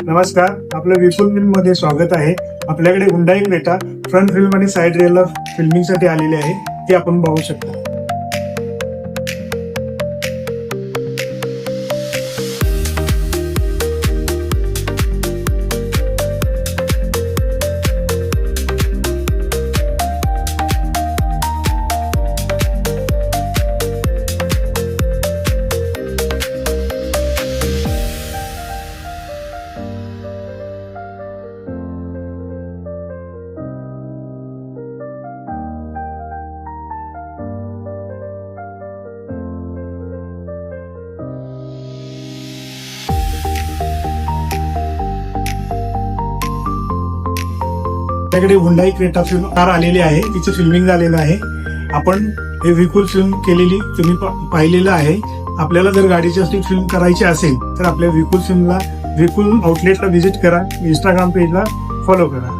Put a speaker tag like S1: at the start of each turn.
S1: नमस्कार, आपलं विपुल फिल्म मध्ये स्वागत आहे. आपल्याकडे हुंडाई क्रेटा फ्रंट फिल्म आणि साइड रेलर फिल्मिंग साठी आलेले आहे, ते आपण बघू शकता. आपल्याकडे हुंडाई क्रेटा फिल्म कार आलेली आहे, तिचे फिल्मिंग झालेलं आहे. आपण हे विपुल फिल्म केलेली तुम्ही पाहिलेलं आहे. आपल्याला जर गाडीची असली फिल्म करायची असेल तर आपल्या विपुल फिल्मला विपुल आउटलेटला व्हिजिट करा, इंस्टाग्राम पेजला फॉलो करा.